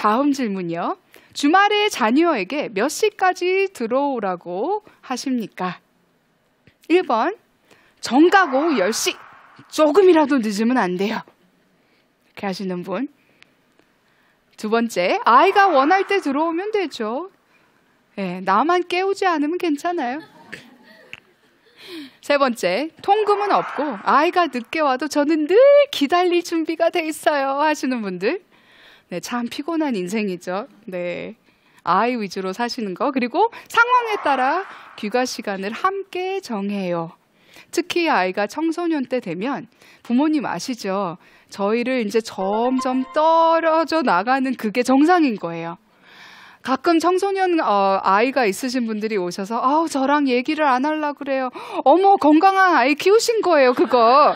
다음 질문이요. 주말에 자녀에게 몇 시까지 들어오라고 하십니까? 1번, 정각 오후 10시. 조금이라도 늦으면 안 돼요. 이렇게 하시는 분. 두 번째, 아이가 원할 때 들어오면 되죠. 네, 나만 깨우지 않으면 괜찮아요. 세 번째, 통금은 없고 아이가 늦게 와도 저는 늘 기다릴 준비가 돼 있어요 하시는 분들. 네, 참 피곤한 인생이죠. 네, 아이 위주로 사시는 거. 그리고 상황에 따라 귀가 시간을 함께 정해요. 특히 아이가 청소년 때 되면 부모님 아시죠? 저희를 이제 점점 떨어져 나가는 그게 정상인 거예요. 가끔 청소년 아이가 있으신 분들이 오셔서 저랑 얘기를 안 하려고 그래요. 어머, 건강한 아이 키우신 거예요, 그거.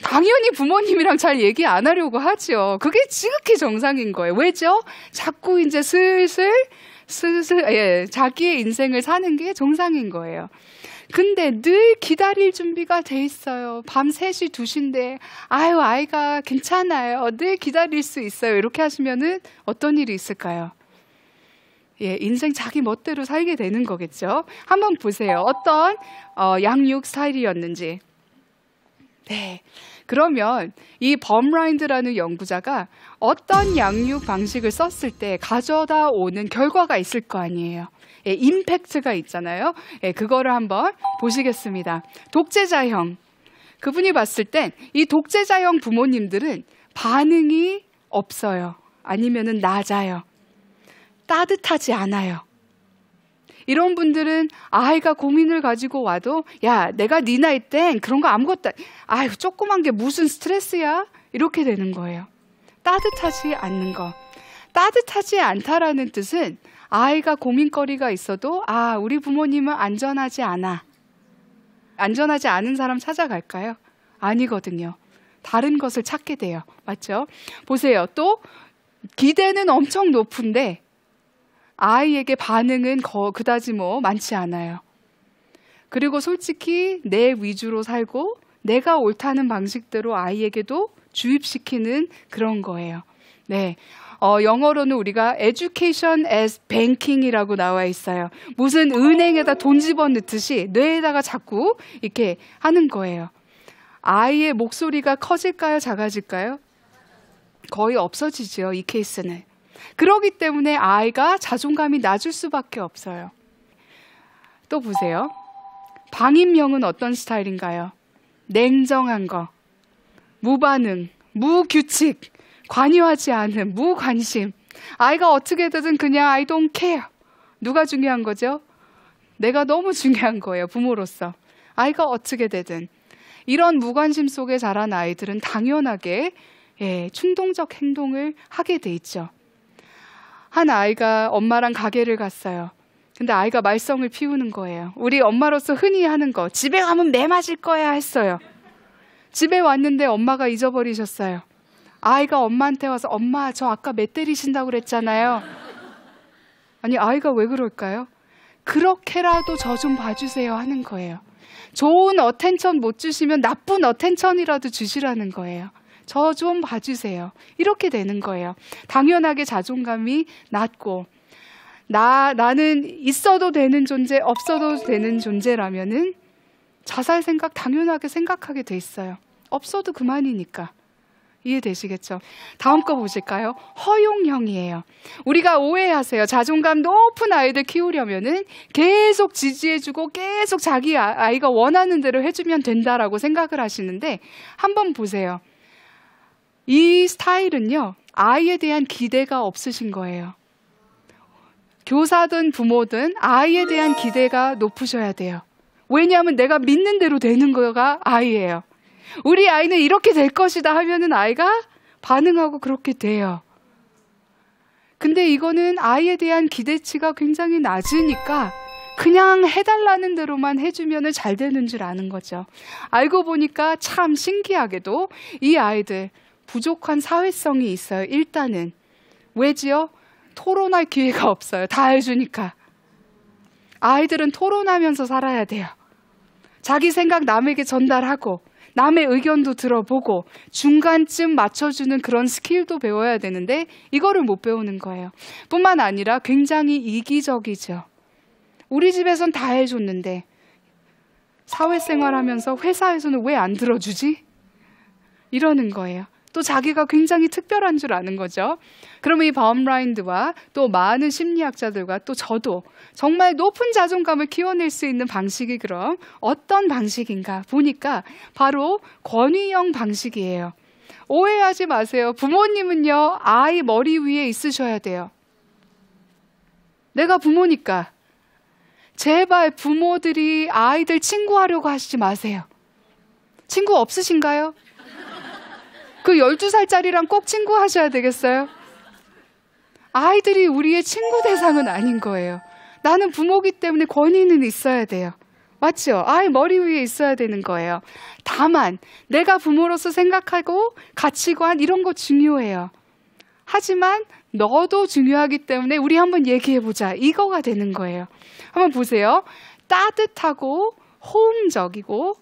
당연히 부모님이랑 잘 얘기 안 하려고 하죠. 그게 지극히 정상인 거예요. 왜죠? 자꾸 이제 슬슬 자기의 인생을 사는 게 정상인 거예요. 근데 늘 기다릴 준비가 돼 있어요. 밤 3시, 2시인데 아이가 괜찮아요. 늘 기다릴 수 있어요. 이렇게 하시면은 어떤 일이 있을까요? 예, 인생 자기 멋대로 살게 되는 거겠죠. 한번 보세요. 어떤 양육 스타일이었는지. 네, 그러면 이 범라인드라는 연구자가 어떤 양육 방식을 썼을 때 가져다 오는 결과가 있을 거 아니에요. 예, 임팩트가 있잖아요. 예, 그거를 한번 보시겠습니다. 독재자형. 그분이 봤을 땐 이 독재자형 부모님들은 반응이 없어요. 아니면은 낮아요. 따뜻하지 않아요. 이런 분들은 아이가 고민을 가지고 와도 야, 내가 네 나이 땐 그런 거 아무것도 조그만 게 무슨 스트레스야? 이렇게 되는 거예요. 따뜻하지 않는 거. 따뜻하지 않다라는 뜻은 아이가 고민거리가 있어도 우리 부모님은 안전하지 않아. 안전하지 않은 사람 찾아갈까요? 아니거든요. 다른 것을 찾게 돼요. 맞죠? 보세요. 또 기대는 엄청 높은데 아이에게 반응은 그다지 많지 않아요. 그리고 솔직히 내 위주로 살고 내가 옳다는 방식대로 아이에게도 주입시키는 그런 거예요. 네, 영어로는 우리가 education as banking이라고 나와 있어요. 무슨 은행에다 돈 집어넣듯이 뇌에다가 자꾸 이렇게 하는 거예요. 아이의 목소리가 커질까요? 작아질까요? 거의 없어지죠, 이 케이스는. 그렇기 때문에 아이가 자존감이 낮을 수밖에 없어요. 또 보세요. 방임형은 어떤 스타일인가요? 냉정한 거, 무반응, 무규칙, 관여하지 않은, 무관심. 아이가 어떻게 되든 그냥 I don't care. 누가 중요한 거죠? 내가 너무 중요한 거예요, 부모로서. 아이가 어떻게 되든. 이런 무관심 속에 자란 아이들은 당연하게 충동적 행동을 하게 돼 있죠. 한 아이가 엄마랑 가게를 갔어요. 근데 아이가 말썽을 피우는 거예요. 우리 엄마로서 흔히 하는 거, 집에 가면 매 맞을 거야 했어요. 집에 왔는데 엄마가 잊어버리셨어요. 아이가 엄마한테 와서 엄마, 저 아까 매 때리신다고 그랬잖아요. 아니, 아이가 왜 그럴까요? 그렇게라도 저 좀 봐주세요 하는 거예요. 좋은 어텐션 못 주시면 나쁜 어텐션이라도 주시라는 거예요. 저 좀 봐주세요. 이렇게 되는 거예요. 당연하게 자존감이 낮고 나는 있어도 되는 존재, 없어도 되는 존재라면은 자살 생각 당연하게 생각하게 돼 있어요. 없어도 그만이니까. 이해되시겠죠? 다음 거 보실까요? 허용형이에요. 우리가 오해하세요. 자존감 높은 아이들 키우려면은 계속 지지해주고 계속 자기 아이가 원하는 대로 해주면 된다라고 생각을 하시는데 한번 보세요. 이 스타일은요, 아이에 대한 기대가 없으신 거예요. 교사든 부모든 아이에 대한 기대가 높으셔야 돼요. 왜냐하면 내가 믿는 대로 되는 거가 아이예요. 우리 아이는 이렇게 될 것이다 하면은 아이가 반응하고 그렇게 돼요. 근데 이거는 아이에 대한 기대치가 굉장히 낮으니까 그냥 해달라는 대로만 해주면 잘 되는 줄 아는 거죠. 알고 보니까 참 신기하게도 이 아이들 부족한 사회성이 있어요. 일단은. 왜지요? 토론할 기회가 없어요. 다 해주니까. 아이들은 토론하면서 살아야 돼요. 자기 생각 남에게 전달하고 남의 의견도 들어보고 중간쯤 맞춰주는 그런 스킬도 배워야 되는데 이거를 못 배우는 거예요. 뿐만 아니라 굉장히 이기적이죠. 우리 집에선 다 해줬는데 사회생활하면서 회사에서는 왜 안 들어주지? 이러는 거예요. 또 자기가 굉장히 특별한 줄 아는 거죠. 그러면 이 바움라인드와 또 많은 심리학자들과 또 저도 정말 높은 자존감을 키워낼 수 있는 방식이 그럼 어떤 방식인가 보니까 바로 권위형 방식이에요. 오해하지 마세요. 부모님은요, 아이 머리 위에 있으셔야 돼요. 내가 부모니까. 제발 부모들이 아이들 친구하려고 하시지 마세요. 친구 없으신가요? 그 12살짜리랑 꼭 친구하셔야 되겠어요? 아이들이 우리의 친구 대상은 아닌 거예요. 나는 부모기 때문에 권위는 있어야 돼요. 맞죠? 아이 머리 위에 있어야 되는 거예요. 다만 내가 부모로서 생각하고 가치관 이런 거 중요해요. 하지만 너도 중요하기 때문에 우리 한번 얘기해보자. 이거가 되는 거예요. 한번 보세요. 따뜻하고 호응적이고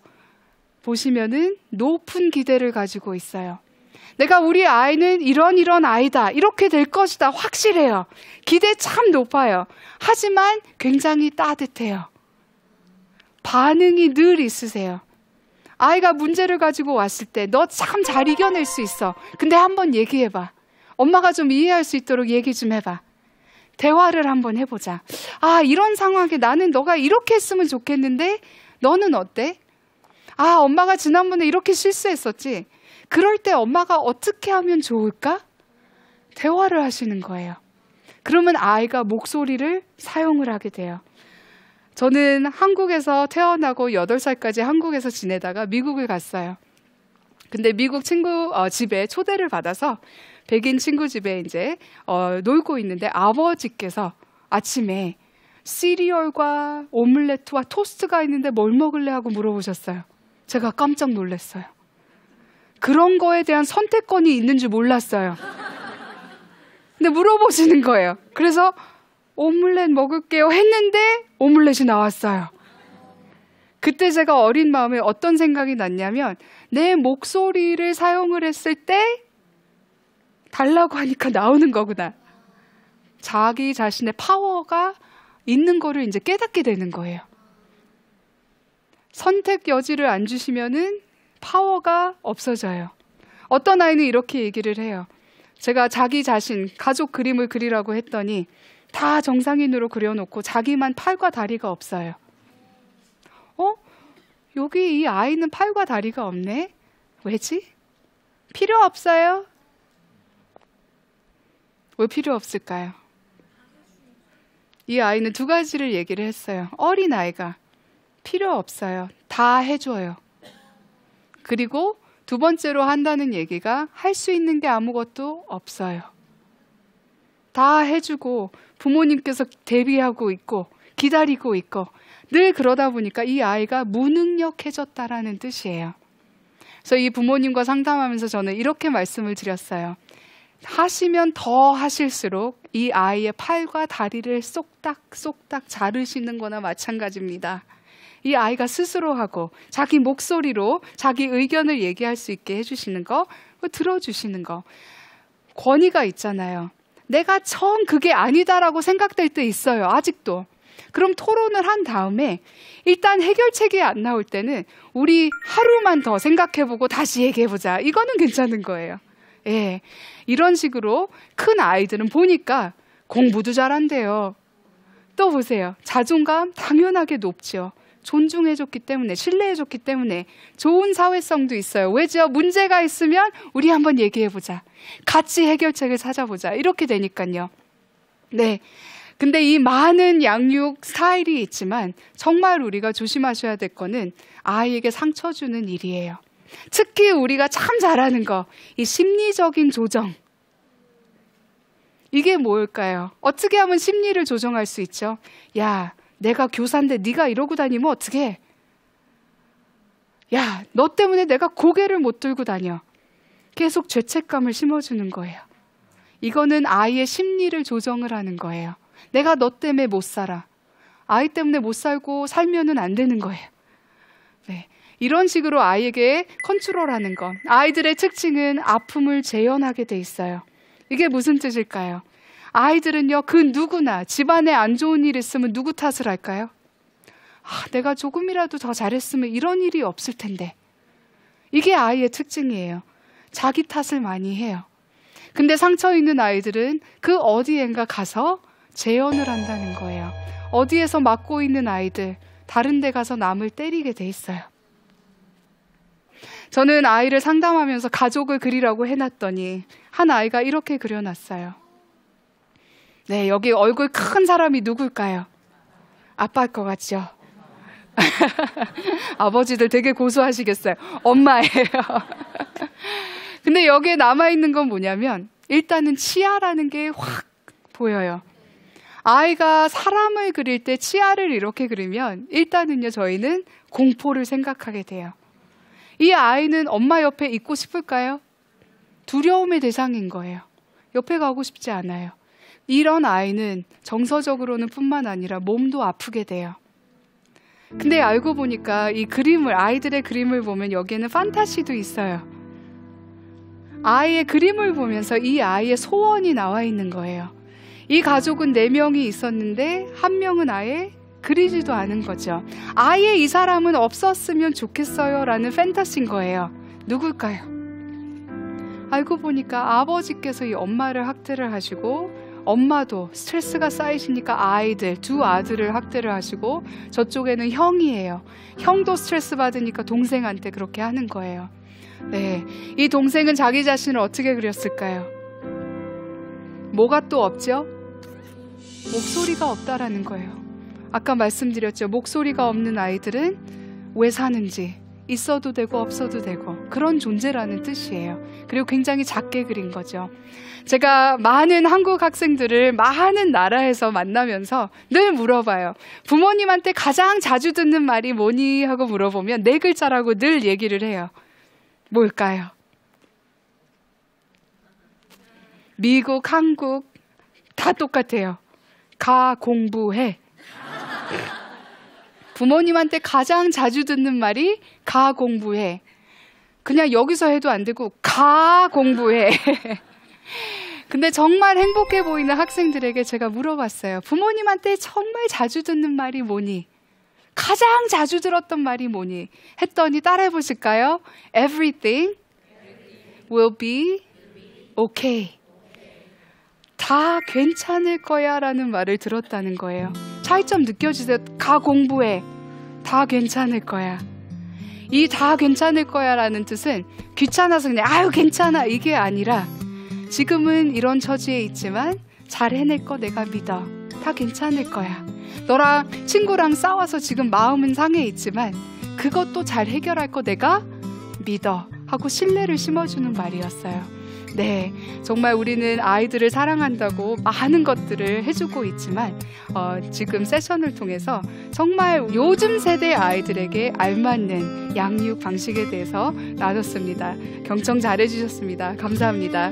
보시면은 높은 기대를 가지고 있어요. 내가 우리 아이는 이런 아이다. 이렇게 될 것이다. 확실해요. 기대 참 높아요. 하지만 굉장히 따뜻해요. 반응이 늘 있으세요. 아이가 문제를 가지고 왔을 때 너 참 잘 이겨낼 수 있어. 근데 한번 얘기해봐. 엄마가 좀 이해할 수 있도록 얘기 좀 해봐. 대화를 한번 해보자. 아, 이런 상황에 나는 너가 이렇게 했으면 좋겠는데 너는 어때? 아, 엄마가 지난번에 이렇게 실수했었지. 그럴 때 엄마가 어떻게 하면 좋을까? 대화를 하시는 거예요. 그러면 아이가 목소리를 사용을 하게 돼요. 저는 한국에서 태어나고 8살까지 한국에서 지내다가 미국을 갔어요. 근데 미국 친구 집에 초대를 받아서 백인 친구 집에 이제 놀고 있는데 아버지께서 아침에 시리얼과 오믈렛과 토스트가 있는데 뭘 먹을래 하고 물어보셨어요. 제가 깜짝 놀랐어요. 그런 거에 대한 선택권이 있는 줄 몰랐어요. 근데 물어보시는 거예요. 그래서 오믈렛 먹을게요 했는데 오믈렛이 나왔어요. 그때 제가 어린 마음에 어떤 생각이 났냐면 내 목소리를 사용을 했을 때 달라고 하니까 나오는 거구나. 자기 자신의 파워가 있는 거를 이제 깨닫게 되는 거예요. 선택 여지를 안 주시면은 파워가 없어져요. 어떤 아이는 이렇게 얘기를 해요. 제가 자기 자신, 가족 그림을 그리라고 했더니 다 정상인으로 그려놓고 자기만 팔과 다리가 없어요. 여기 이 아이는 팔과 다리가 없네? 왜지? 필요 없어요? 왜 필요 없을까요? 이 아이는 2가지를 얘기를 했어요. 어린 아이가 필요 없어요. 다 해줘요. 그리고 2번째로 한다는 얘기가 할 수 있는 게 아무것도 없어요. 다 해주고 부모님께서 대비하고 있고 기다리고 있고 늘 그러다 보니까 이 아이가 무능력해졌다라는 뜻이에요. 그래서 이 부모님과 상담하면서 저는 이렇게 말씀을 드렸어요. 하시면 더 하실수록 이 아이의 팔과 다리를 쏙닥쏙닥 자르시는 거나 마찬가지입니다. 이 아이가 스스로 하고 자기 목소리로 자기 의견을 얘기할 수 있게 해주시는 거, 들어주시는 거. 권위가 있잖아요. 내가 처음 그게 아니다라고 생각될 때 있어요. 아직도. 그럼 토론을 한 다음에 일단 해결책이 안 나올 때는 우리 하루만 더 생각해보고 다시 얘기해보자. 이거는 괜찮은 거예요. 예, 이런 식으로 큰 아이들은 보니까 공부도 잘한대요. 또 보세요. 자존감 당연하게 높죠. 존중해줬기 때문에, 신뢰해줬기 때문에 좋은 사회성도 있어요. 왜죠? 문제가 있으면 우리 한번 얘기해보자. 같이 해결책을 찾아보자. 이렇게 되니까요. 네. 근데 이 많은 양육 스타일이 있지만 정말 우리가 조심하셔야 될 거는 아이에게 상처 주는 일이에요. 특히 우리가 참 잘하는 거, 이 심리적인 조정. 이게 뭘까요? 어떻게 하면 심리를 조정할 수 있죠? 야, 내가 교사인데 네가 이러고 다니면 어떡해? 야, 너 때문에 내가 고개를 못 들고 다녀. 계속 죄책감을 심어주는 거예요. 이거는 아이의 심리를 조정을 하는 거예요. 내가 너 때문에 못 살아. 아이 때문에 못 살고 살면은 안 되는 거예요. 네. 이런 식으로 아이에게 컨트롤하는 것. 아이들의 특징은 아픔을 재현하게 돼 있어요. 이게 무슨 뜻일까요? 아이들은요, 그 누구나 집안에 안 좋은 일 있으면 누구 탓을 할까요? 내가 조금이라도 더 잘했으면 이런 일이 없을 텐데. 이게 아이의 특징이에요. 자기 탓을 많이 해요. 근데 상처 있는 아이들은 그 어디엔가 가서 재현을 한다는 거예요. 어디에서 맞고 있는 아이들, 다른 데 가서 남을 때리게 돼 있어요. 저는 아이를 상담하면서 가족을 그리라고 해놨더니 한 아이가 이렇게 그려놨어요. 네, 여기 얼굴 큰 사람이 누굴까요? 아빠일 것 같죠? 아버지들 되게 고소하시겠어요. 엄마예요. 근데 여기에 남아있는 건 뭐냐면 일단은 치아라는 게 확 보여요. 아이가 사람을 그릴 때 치아를 이렇게 그리면 일단은요, 저희는 공포를 생각하게 돼요. 이 아이는 엄마 옆에 있고 싶을까요? 두려움의 대상인 거예요. 옆에 가고 싶지 않아요. 이런 아이는 정서적으로는 뿐만 아니라 몸도 아프게 돼요. 근데 알고 보니까 이 그림을, 아이들의 그림을 보면 여기에는 판타시도 있어요. 아이의 그림을 보면서 이 아이의 소원이 나와 있는 거예요. 이 가족은 4명이 있었는데 1명은 아예 그리지도 않은 거죠. 아예 이 사람은 없었으면 좋겠어요 라는 판타시인 거예요. 누굴까요? 알고 보니까 아버지께서 이 엄마를 학대를 하시고 엄마도 스트레스가 쌓이시니까 아이들, 2 아들을 학대를 하시고 저쪽에는 형이에요. 형도 스트레스 받으니까 동생한테 그렇게 하는 거예요. 네, 이 동생은 자기 자신을 어떻게 그렸을까요? 뭐가 또 없죠? 목소리가 없다라는 거예요. 아까 말씀드렸죠. 목소리가 없는 아이들은 왜 사는지, 있어도 되고 없어도 되고 그런 존재라는 뜻이에요. 그리고 굉장히 작게 그린 거죠. 제가 많은 한국 학생들을 많은 나라에서 만나면서 늘 물어봐요. 부모님한테 가장 자주 듣는 말이 뭐니? 하고 물어보면 4글자라고 늘 얘기를 해요. 뭘까요? 미국, 한국 다 똑같아요. 가 공부해. 부모님한테 가장 자주 듣는 말이 가 공부해. 그냥 여기서 해도 안 되고 가 공부해. 근데 정말 행복해 보이는 학생들에게 제가 물어봤어요. 부모님한테 정말 자주 듣는 말이 뭐니? 가장 자주 들었던 말이 뭐니? 했더니 따라해 보실까요? Everything will be okay. 다 괜찮을 거야 라는 말을 들었다는 거예요. 차이점 느껴지세요? 가 공부해. 다 괜찮을 거야. 이 다 괜찮을 거야 라는 뜻은 귀찮아서 그냥 아유 괜찮아 이게 아니라 지금은 이런 처지에 있지만 잘 해낼 거 내가 믿어. 다 괜찮을 거야. 너랑 친구랑 싸워서 지금 마음은 상해 있지만 그것도 잘 해결할 거 내가 믿어 하고 신뢰를 심어주는 말이었어요. 네, 정말 우리는 아이들을 사랑한다고 많은 것들을 해주고 있지만 지금 세션을 통해서 정말 요즘 세대 아이들에게 알맞는 양육 방식에 대해서 나눴습니다. 경청 잘해주셨습니다. 감사합니다.